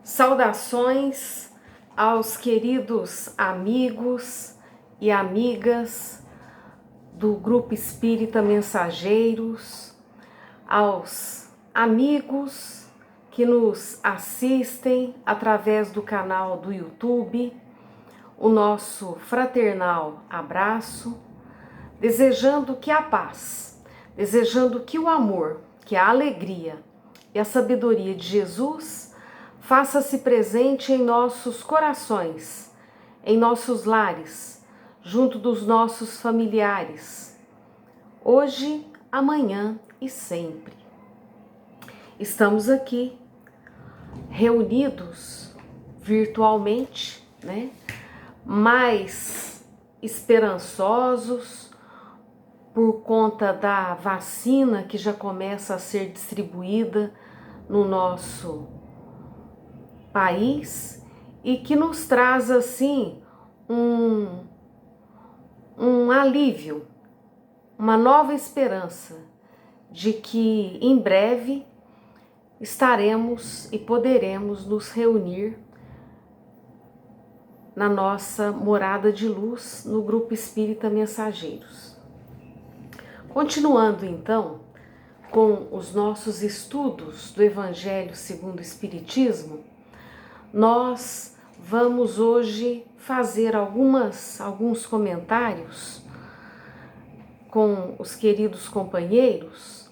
Saudações aos queridos amigos e amigas do Grupo Espírita Mensageiros, aos amigos que nos assistem através do canal do YouTube, o nosso fraternal abraço, desejando que a paz, desejando que o amor, que a alegria e a sabedoria de Jesus faça-se presente em nossos corações, em nossos lares, junto dos nossos familiares, hoje, amanhã e sempre. Estamos aqui, reunidos virtualmente, mais esperançosos por conta da vacina que já começa a ser distribuída no nosso país e que nos traz assim um alívio, uma nova esperança de que em breve estaremos e poderemos nos reunir na nossa morada de luz no Grupo Espírita Mensageiros. Continuando então com os nossos estudos do Evangelho segundo o Espiritismo, nós vamos hoje fazer alguns comentários com os queridos companheiros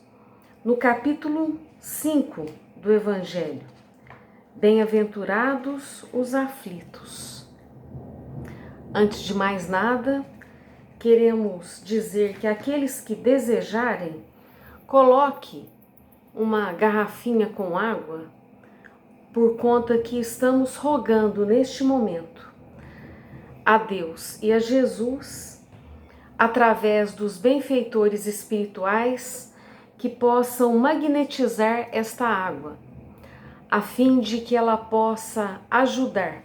no capítulo 5 do Evangelho. Bem-aventurados os aflitos. Antes de mais nada, queremos dizer que aqueles que desejarem, coloque uma garrafinha com água, por conta que estamos rogando neste momento a Deus e a Jesus, através dos benfeitores espirituais, que possam magnetizar esta água, a fim de que ela possa ajudar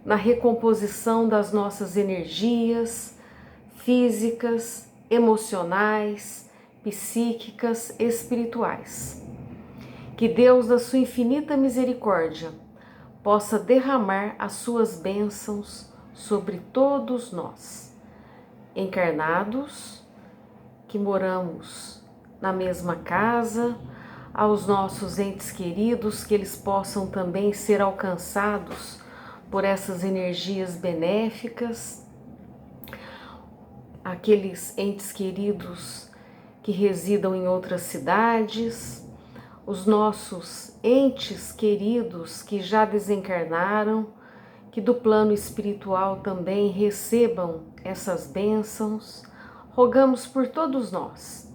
na recomposição das nossas energias físicas, emocionais, psíquicas, espirituais. Que Deus, da sua infinita misericórdia, possa derramar as suas bênçãos sobre todos nós, encarnados, que moramos na mesma casa, aos nossos entes queridos, que eles possam também ser alcançados por essas energias benéficas, aqueles entes queridos que residam em outras cidades, os nossos entes queridos que já desencarnaram, que do plano espiritual também recebam essas bênçãos. Rogamos por todos nós,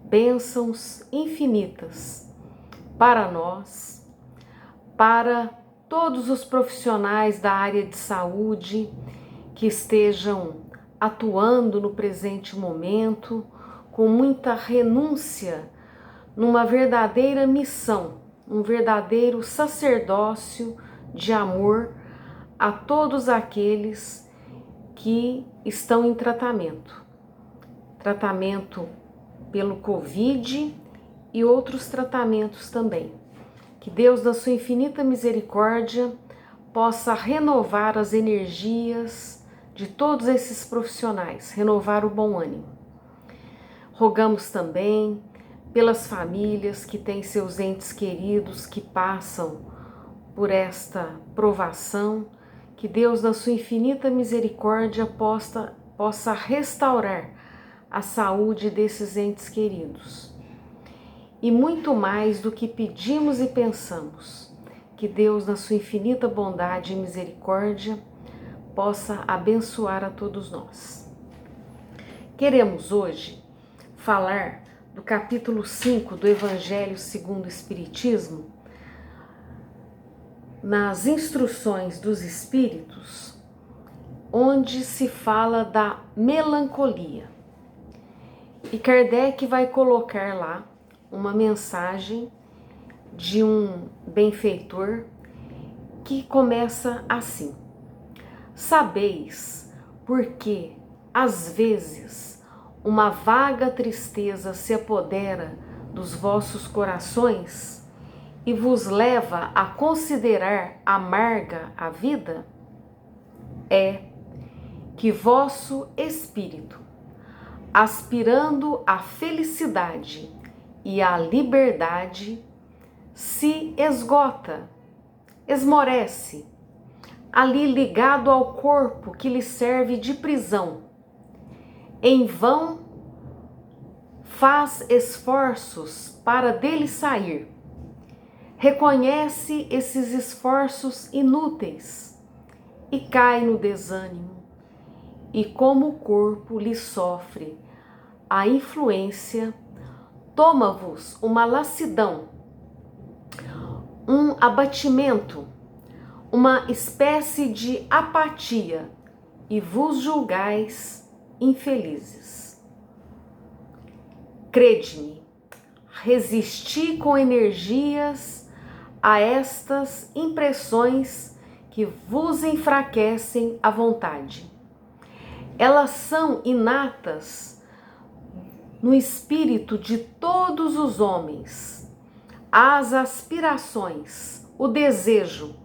bênçãos infinitas para nós, para todos os profissionais da área de saúde que estejam atuando no presente momento com muita renúncia, numa verdadeira missão, um verdadeiro sacerdócio de amor a todos aqueles que estão em tratamento pelo Covid e outros tratamentos também. Que Deus, na sua infinita misericórdia, possa renovar as energias de todos esses profissionais, renovar o bom ânimo. Rogamos também pelas famílias que têm seus entes queridos que passam por esta provação, que Deus, na sua infinita misericórdia, possa restaurar a saúde desses entes queridos. E muito mais do que pedimos e pensamos, que Deus, na sua infinita bondade e misericórdia, possa abençoar a todos nós. Queremos hoje falar do capítulo 5 do Evangelho segundo o Espiritismo, nas instruções dos Espíritos, onde se fala da melancolia. E Kardec vai colocar lá uma mensagem de um benfeitor que começa assim: sabeis porque, às vezes, uma vaga tristeza se apodera dos vossos corações e vos leva a considerar amarga a vida? É que vosso espírito, aspirando à felicidade e à liberdade, se esgota, esmorece, ali ligado ao corpo que lhe serve de prisão. Em vão faz esforços para dele sair. Reconhece esses esforços inúteis e cai no desânimo. E como o corpo lhe sofre a influência, toma-vos uma lassidão, um abatimento, uma espécie de apatia, e vos julgais infelizes. Crede-me, resisti com energias a estas impressões que vos enfraquecem a vontade. Elas são inatas no espírito de todos os homens. As aspirações, o desejo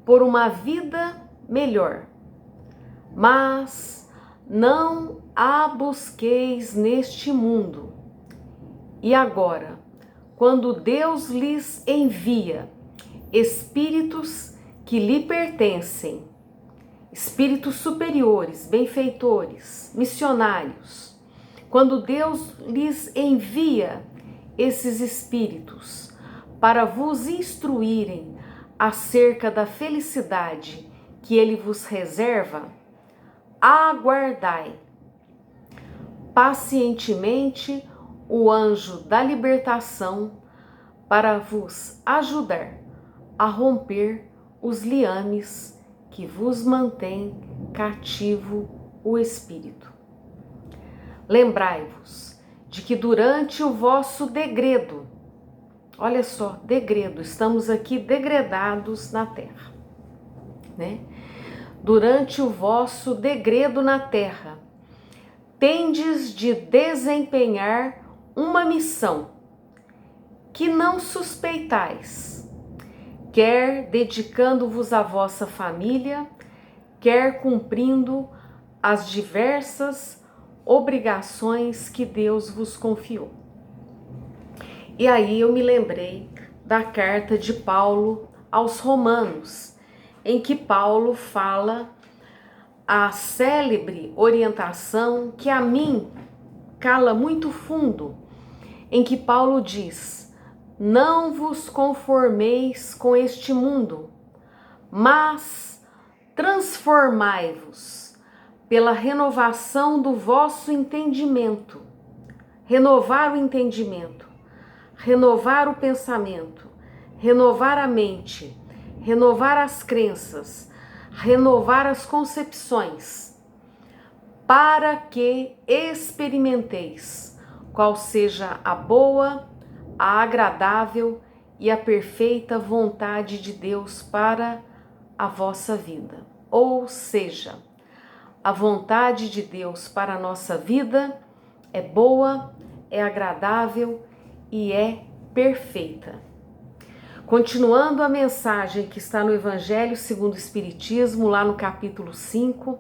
por uma vida melhor. Mas não a busqueis neste mundo. E agora, quando Deus lhes envia espíritos que lhe pertencem, espíritos superiores, benfeitores, missionários, quando Deus lhes envia esses espíritos para vos instruírem acerca da felicidade que Ele vos reserva, aguardai pacientemente o anjo da libertação para vos ajudar a romper os liames que vos mantém cativo o espírito. Lembrai-vos de que durante o vosso degredo, olha só, degredo, estamos aqui degredados na terra, né? Durante o vosso degredo na terra, tendes de desempenhar uma missão que não suspeitais, quer dedicando-vos à vossa família, quer cumprindo as diversas obrigações que Deus vos confiou. E aí eu me lembrei da carta de Paulo aos Romanos, em que Paulo fala a célebre orientação que a mim cala muito fundo, em que Paulo diz: não vos conformeis com este mundo, mas transformai-vos pela renovação do vosso entendimento. Renovar o entendimento, renovar o pensamento, renovar a mente, renovar as crenças, renovar as concepções, para que experimenteis qual seja a boa, a agradável e a perfeita vontade de Deus para a vossa vida. Ou seja, a vontade de Deus para a nossa vida é boa, é agradável e é perfeita. Continuando a mensagem que está no Evangelho segundo o Espiritismo, lá no capítulo 5,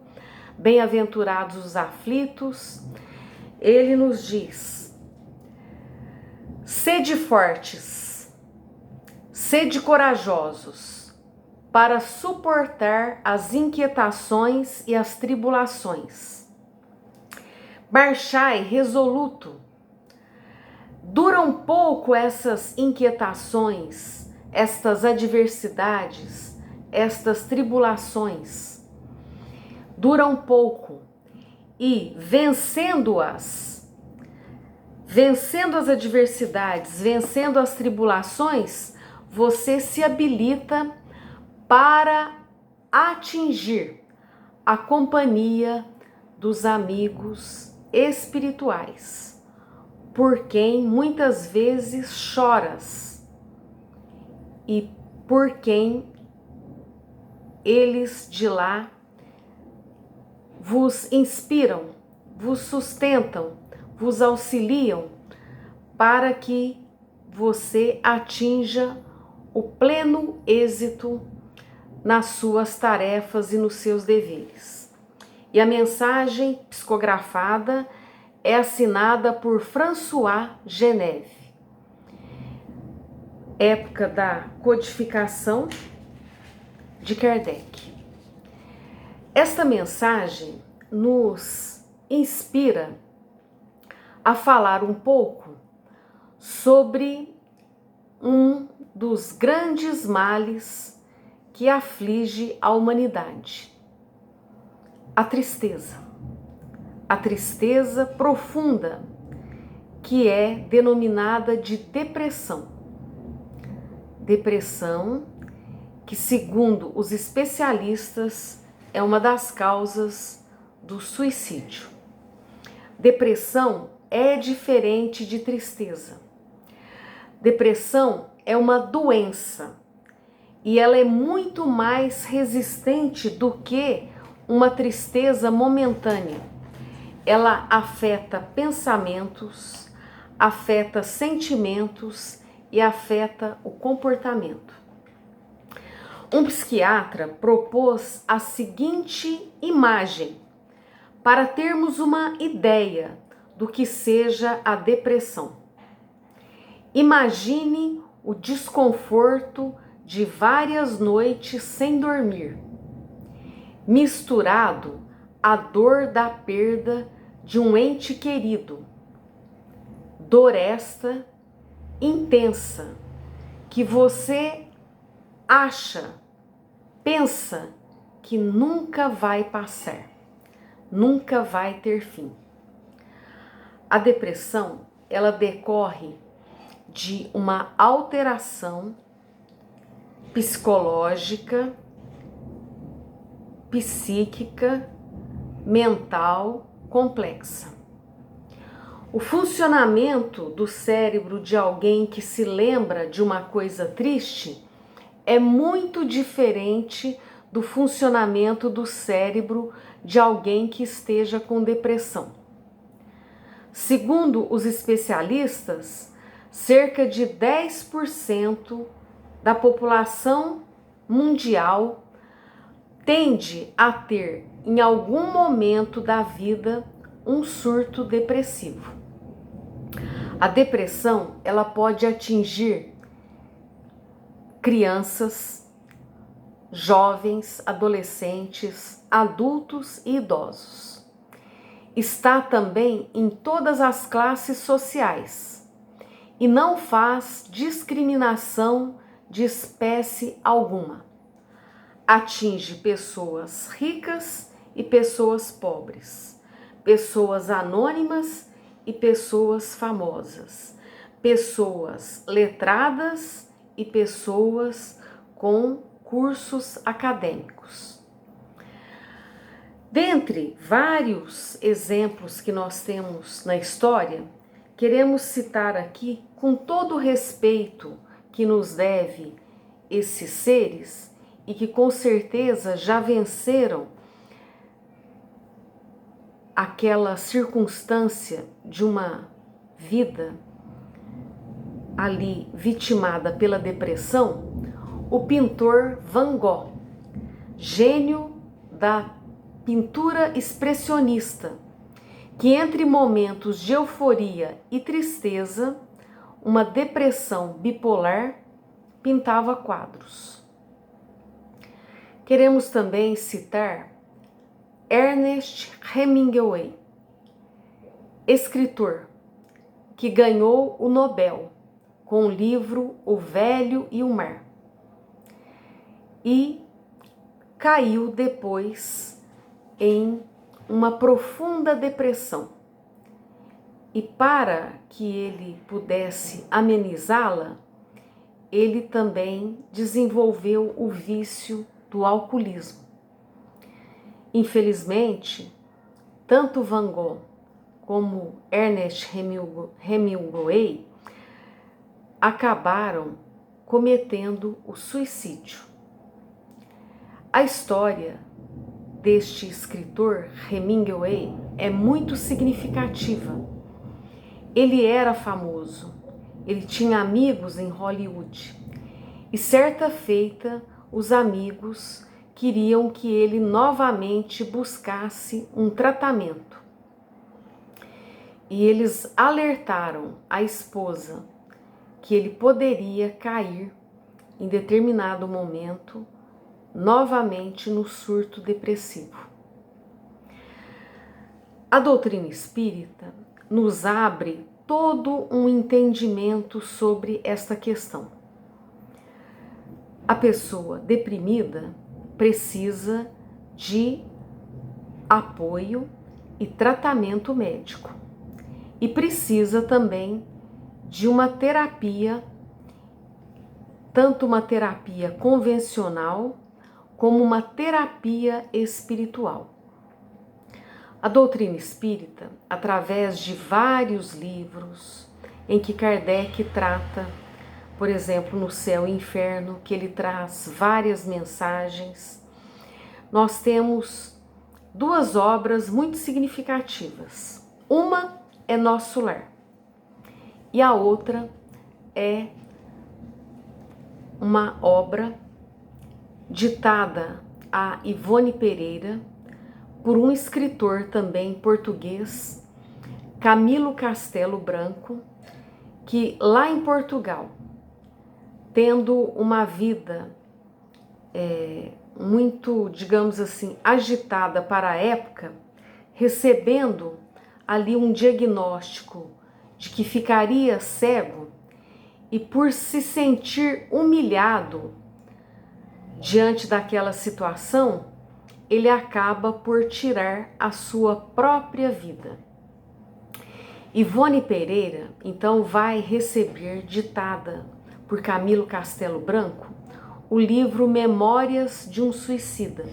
bem-aventurados os aflitos, ele nos diz: sede fortes, sede corajosos, para suportar as inquietações e as tribulações. Marchai resoluto. Duram pouco essas inquietações, estas adversidades, estas tribulações. Duram pouco e vencendo-as, vencendo as adversidades, vencendo as tribulações, você se habilita para atingir a companhia dos amigos espirituais, por quem muitas vezes choras e por quem eles de lá vos inspiram, vos sustentam, vos auxiliam para que você atinja o pleno êxito nas suas tarefas e nos seus deveres. E a mensagem psicografada é assinada por François Geneve. Época da codificação de Kardec. Esta mensagem nos inspira a falar um pouco sobre um dos grandes males que aflige a humanidade: a tristeza. A tristeza profunda, que é denominada de depressão. Depressão que, segundo os especialistas, é uma das causas do suicídio. Depressão é diferente de tristeza. Depressão é uma doença e ela é muito mais resistente do que uma tristeza momentânea. Ela afeta pensamentos, afeta sentimentos e afeta o comportamento. Um psiquiatra propôs a seguinte imagem para termos uma ideia do que seja a depressão. Imagine o desconforto de várias noites sem dormir, misturado à dor da perda de um ente querido. Dor esta intensa que você pensa que nunca vai passar, nunca vai ter fim. A depressão, ela decorre de uma alteração psicológica, psíquica, mental complexa. O funcionamento do cérebro de alguém que se lembra de uma coisa triste é muito diferente do funcionamento do cérebro de alguém que esteja com depressão. Segundo os especialistas, cerca de 10% da população mundial tende a ter, em algum momento da vida, um surto depressivo. A depressão, ela pode atingir crianças, jovens, adolescentes, adultos e idosos. Está também em todas as classes sociais e não faz discriminação de espécie alguma. Atinge pessoas ricas e pessoas pobres, pessoas anônimas e pessoas famosas, pessoas letradas e pessoas com cursos acadêmicos. Dentre vários exemplos que nós temos na história, queremos citar aqui, com todo o respeito que nos deve esses seres e que com certeza já venceram aquela circunstância de uma vida ali vitimada pela depressão, o pintor Van Gogh, gênio da pintura expressionista, que entre momentos de euforia e tristeza, uma depressão bipolar, pintava quadros. Queremos também citar Ernest Hemingway, escritor que ganhou o Nobel com o livro O Velho e o Mar e caiu depois em uma profunda depressão. E para que ele pudesse amenizá-la, ele também desenvolveu o vício do alcoolismo. Infelizmente, tanto Van Gogh como Ernest Hemingway acabaram cometendo o suicídio. A história deste escritor Hemingway é muito significativa. Ele era famoso, ele tinha amigos em Hollywood, E certa feita, os amigos queriam que ele novamente buscasse um tratamento. E eles alertaram a esposa que ele poderia cair em determinado momento novamente no surto depressivo. A doutrina espírita nos abre todo um entendimento sobre esta questão. A pessoa deprimida precisa de apoio e tratamento médico e precisa também de uma terapia, tanto uma terapia convencional como uma terapia espiritual. A doutrina espírita, através de vários livros em que Kardec trata, por exemplo, no Céu e Inferno, que ele traz várias mensagens, nós temos duas obras muito significativas. Uma é Nosso Lar e a outra é uma obra ditada a Ivone Pereira por um escritor também português, Camilo Castelo Branco, que lá em Portugal, tendo uma vida muito, digamos assim, agitada para a época, recebendo ali um diagnóstico de que ficaria cego e por se sentir humilhado diante daquela situação, ele acaba por tirar a sua própria vida. Ivone Pereira, então, vai receber, ditada por Camilo Castelo Branco, o livro Memórias de um Suicida,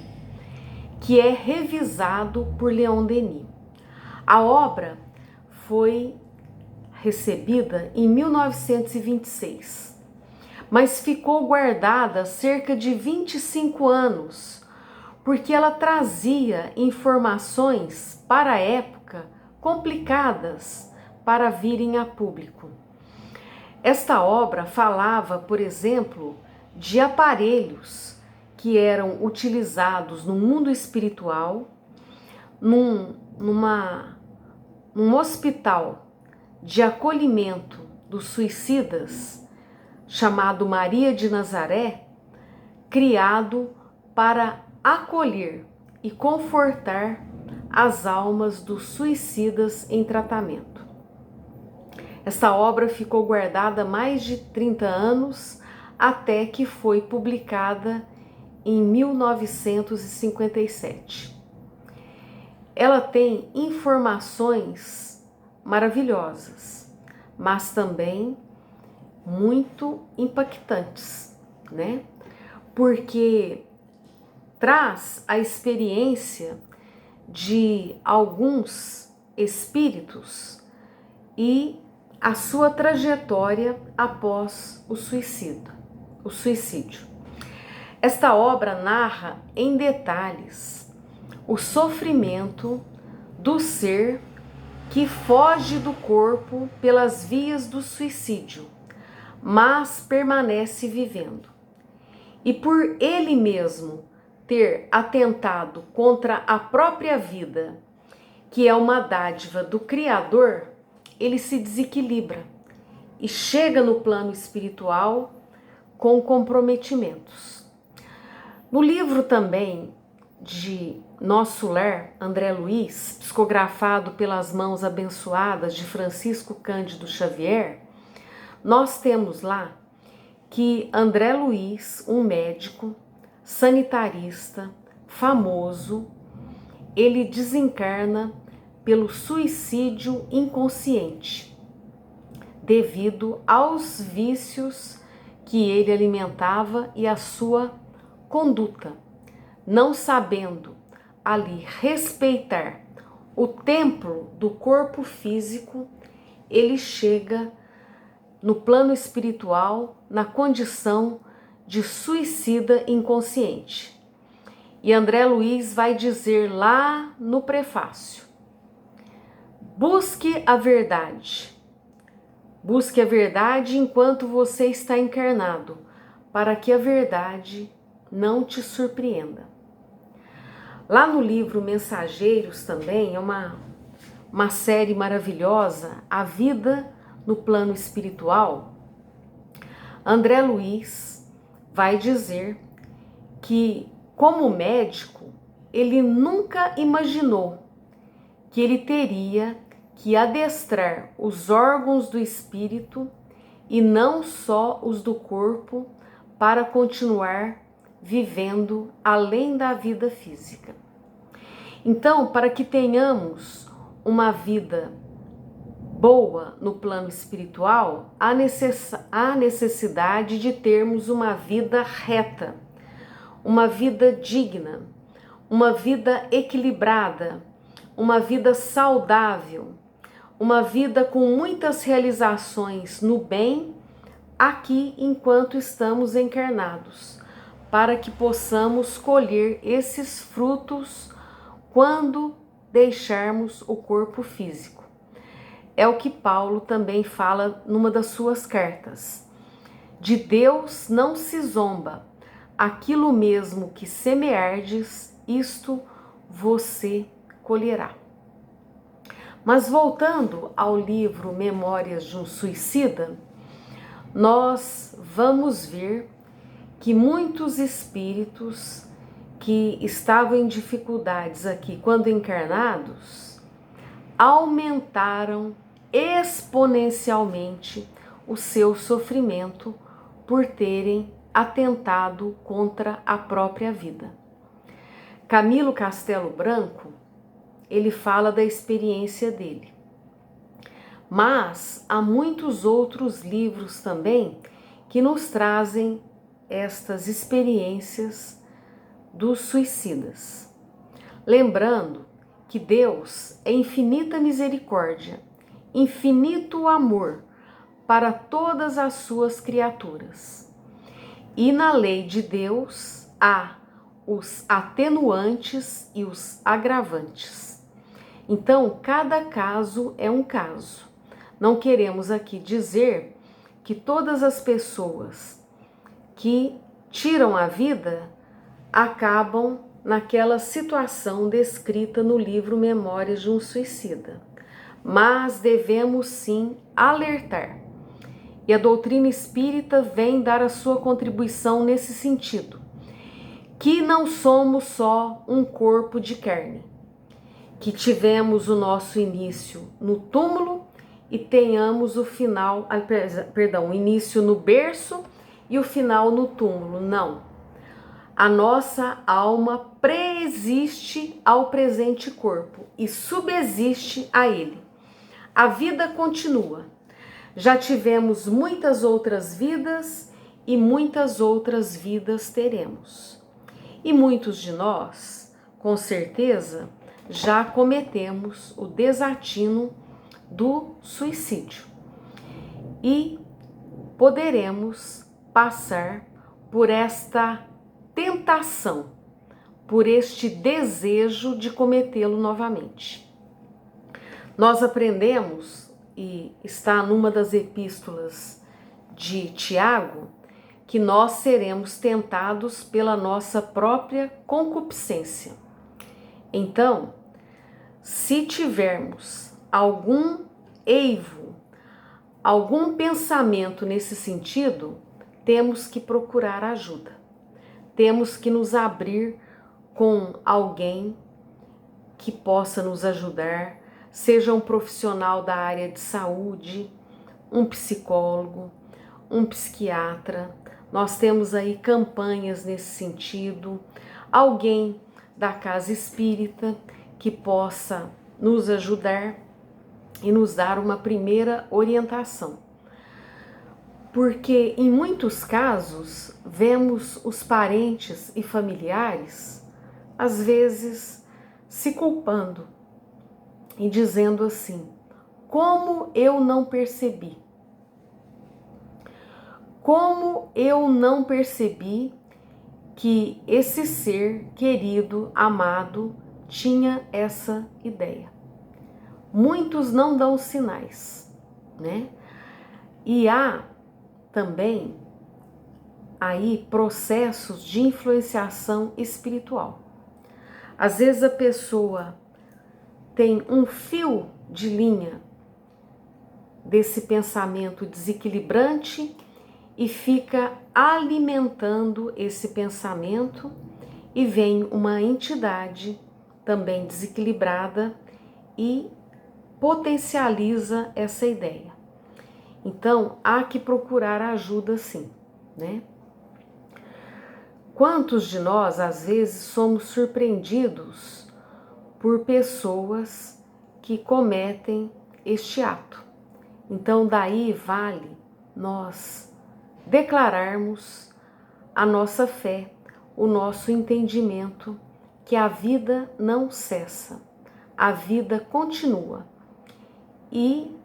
que é revisado por Leon Denis. A obra foi recebida em 1926, mas ficou guardada cerca de 25 anos, porque ela trazia informações para a época complicadas para virem a público. Esta obra falava, por exemplo, de aparelhos que eram utilizados no mundo espiritual, num hospital de acolhimento dos suicidas, chamado Maria de Nazaré, criado para acolher e confortar as almas dos suicidas em tratamento. Esta obra ficou guardada mais de 30 anos, até que foi publicada em 1957. Ela tem informações maravilhosas, mas também muito impactantes, né? Porque traz a experiência de alguns espíritos e a sua trajetória após o suicídio. Esta obra narra em detalhes o sofrimento do ser que foge do corpo pelas vias do suicídio, mas permanece vivendo. E por ele mesmo ter atentado contra a própria vida, que é uma dádiva do Criador, ele se desequilibra e chega no plano espiritual com comprometimentos. No livro também de Nosso Lar, André Luiz, psicografado pelas mãos abençoadas de Francisco Cândido Xavier, nós temos lá que André Luiz, um médico, sanitarista, famoso, ele desencarna pelo suicídio inconsciente, devido aos vícios que ele alimentava e a sua conduta, não sabendo ali respeitar o templo do corpo físico, ele chega no plano espiritual na condição de suicida inconsciente. E André Luiz vai dizer lá no prefácio: busque a verdade. Busque a verdade enquanto você está encarnado, para que a verdade não te surpreenda. Lá no livro Mensageiros também é uma série maravilhosa, A Vida no Plano Espiritual. André Luiz vai dizer que, como médico, ele nunca imaginou que ele teria que adestrar os órgãos do espírito e não só os do corpo para continuar vivendo além da vida física. Então, para que tenhamos uma vida boa no plano espiritual, há necessidade de termos uma vida reta, uma vida digna, uma vida equilibrada, uma vida saudável, uma vida com muitas realizações no bem aqui enquanto estamos encarnados, para que possamos colher esses frutos quando deixarmos o corpo físico. É o que Paulo também fala numa das suas cartas. De Deus não se zomba, aquilo mesmo que semeardes, isto você colherá. Mas voltando ao livro Memórias de um Suicida, nós vamos ver que muitos espíritos que estavam em dificuldades aqui quando encarnados aumentaram exponencialmente o seu sofrimento por terem atentado contra a própria vida. Camilo Castelo Branco, ele fala da experiência dele. Mas há muitos outros livros também que nos trazem estas experiências dos suicidas. Lembrando que Deus é infinita misericórdia, infinito amor para todas as suas criaturas. E na lei de Deus há os atenuantes e os agravantes. Então, cada caso é um caso. Não queremos aqui dizer que todas as pessoas que tiram a vida acabam naquela situação descrita no livro Memórias de um Suicida. Mas devemos sim alertar. E a doutrina espírita vem dar a sua contribuição nesse sentido. Que não somos só um corpo de carne. Que tivemos o nosso início no túmulo e tenhamos o final, o início no berço e o final no túmulo. Não. A nossa alma preexiste ao presente corpo e subexiste a ele. A vida continua. Já tivemos muitas outras vidas e muitas outras vidas teremos. E muitos de nós, com certeza, já cometemos o desatino do suicídio. E poderemos passar por esta tentação, por este desejo de cometê-lo novamente. Nós aprendemos, e está numa das epístolas de Tiago, que nós seremos tentados pela nossa própria concupiscência. Então, se tivermos algum eivo, algum pensamento nesse sentido, temos que procurar ajuda. Temos que nos abrir com alguém que possa nos ajudar, seja um profissional da área de saúde, um psicólogo, um psiquiatra. Nós temos aí campanhas nesse sentido, alguém da casa espírita que possa nos ajudar e nos dar uma primeira orientação. Porque em muitos casos vemos os parentes e familiares, às vezes, se culpando e dizendo assim: como eu não percebi? Como eu não percebi que esse ser querido, amado, tinha essa ideia? Muitos não dão sinais, né? E há também aí processos de influenciação espiritual. Às vezes a pessoa tem um fio de linha desse pensamento desequilibrante e fica alimentando esse pensamento, e vem uma entidade também desequilibrada e potencializa essa ideia. Então, há que procurar ajuda sim, né? Quantos de nós, às vezes, somos surpreendidos por pessoas que cometem este ato? Então, daí vale nós declararmos a nossa fé, o nosso entendimento que a vida não cessa, a vida continua. E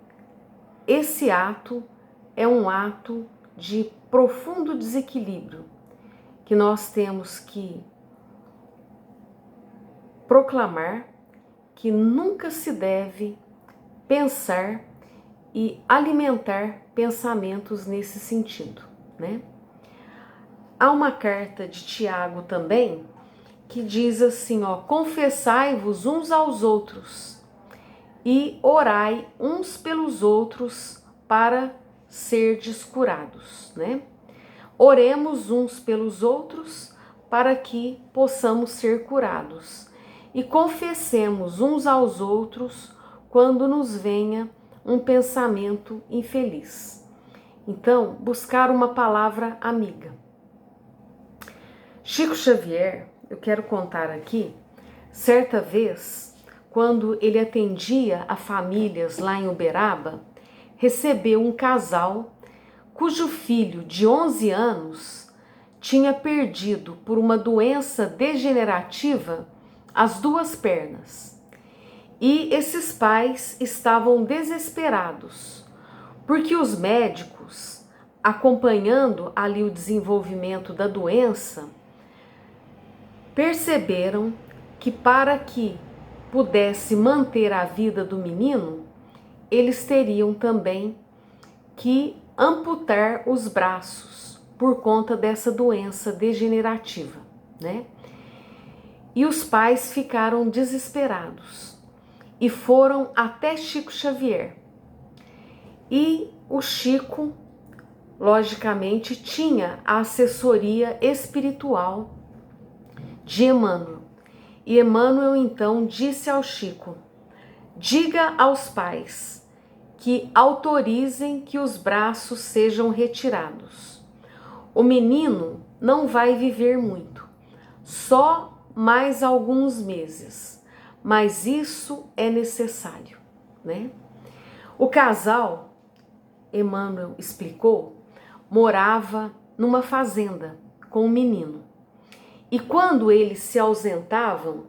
esse ato é um ato de profundo desequilíbrio que nós temos que proclamar que nunca se deve pensar e alimentar pensamentos nesse sentido, né? Há uma carta de Tiago também que diz assim, ó: confessai-vos uns aos outros e orai uns pelos outros para serdes curados, né? Oremos uns pelos outros para que possamos ser curados, e confessemos uns aos outros quando nos venha um pensamento infeliz. Então, buscar uma palavra amiga. Chico Xavier, eu quero contar aqui, certa vez, quando ele atendia a famílias lá em Uberaba, recebeu um casal cujo filho de 11 anos tinha perdido por uma doença degenerativa as duas pernas. E esses pais estavam desesperados, porque os médicos, acompanhando ali o desenvolvimento da doença, perceberam que para que pudesse manter a vida do menino, eles teriam também que amputar os braços por conta dessa doença degenerativa, né? E os pais ficaram desesperados e foram até Chico Xavier. E o Chico, logicamente, tinha a assessoria espiritual de Emmanuel. E Emmanuel então disse ao Chico: diga aos pais que autorizem que os braços sejam retirados. O menino não vai viver muito, só mais alguns meses, mas isso é necessário, né? O casal, Emmanuel explicou, morava numa fazenda com o menino. E quando eles se ausentavam,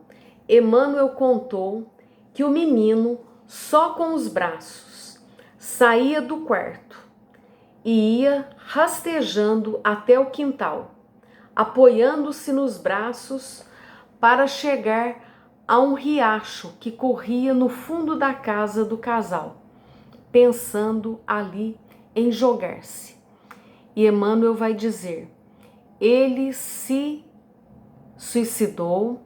Emmanuel contou que o menino, só com os braços, saía do quarto e ia rastejando até o quintal, apoiando-se nos braços para chegar a um riacho que corria no fundo da casa do casal, pensando ali em jogar-se. E Emmanuel vai dizer: ele se suicidou,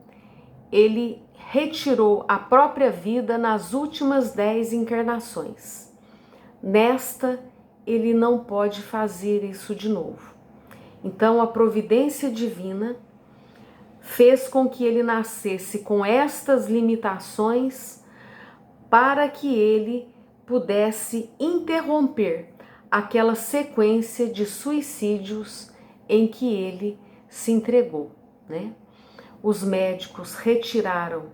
ele retirou a própria vida nas últimas 10 encarnações. Nesta, ele não pode fazer isso de novo. Então, a providência divina fez com que ele nascesse com estas limitações para que ele pudesse interromper aquela sequência de suicídios em que ele se entregou, né? Os médicos retiraram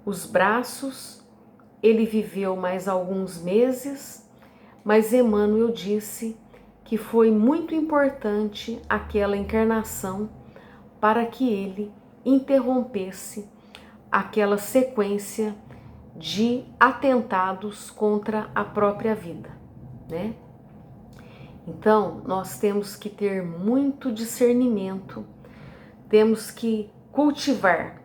os braços, ele viveu mais alguns meses, mas Emmanuel disse que foi muito importante aquela encarnação para que ele interrompesse aquela sequência de atentados contra a própria vida, né? Então, nós temos que ter muito discernimento, temos que cultivar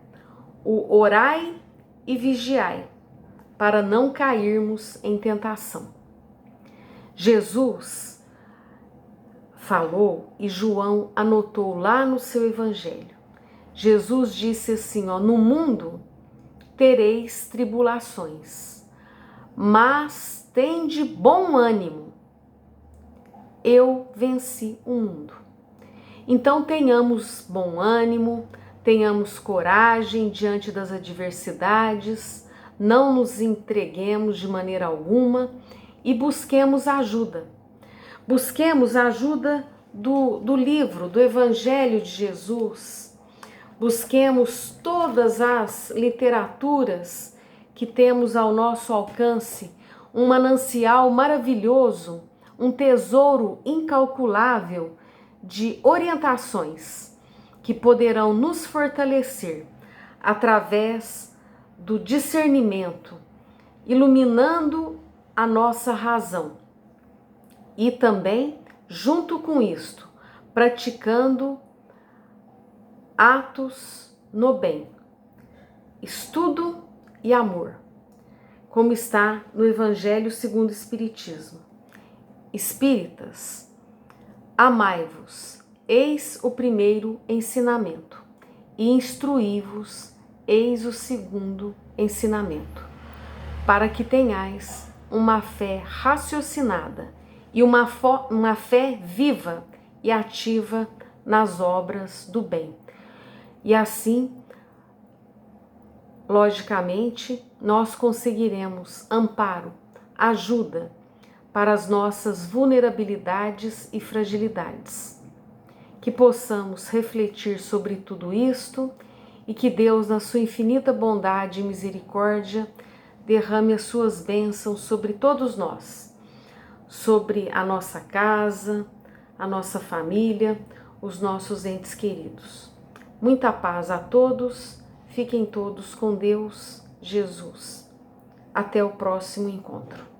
o orai e vigiai, para não cairmos em tentação. Jesus falou e João anotou lá no seu evangelho. Jesus disse assim, ó, no mundo tereis tribulações, mas tende bom ânimo, eu venci o mundo. Então tenhamos bom ânimo, tenhamos coragem diante das adversidades, não nos entreguemos de maneira alguma e busquemos ajuda. Busquemos a ajuda do livro, do Evangelho de Jesus. Busquemos todas as literaturas que temos ao nosso alcance, um manancial maravilhoso, um tesouro incalculável de orientações que poderão nos fortalecer através do discernimento, iluminando a nossa razão. E também, junto com isto, praticando atos no bem, estudo e amor, como está no Evangelho segundo o Espiritismo. Espíritas, amai-vos, eis o primeiro ensinamento, e instruí-vos, eis o segundo ensinamento, para que tenhais uma fé raciocinada e uma fé viva e ativa nas obras do bem. E assim, logicamente, nós conseguiremos amparo, ajuda para as nossas vulnerabilidades e fragilidades. Que possamos refletir sobre tudo isto e que Deus, na sua infinita bondade e misericórdia, derrame as suas bênçãos sobre todos nós, sobre a nossa casa, a nossa família, os nossos entes queridos. Muita paz a todos, fiquem todos com Deus, Jesus. Até o próximo encontro.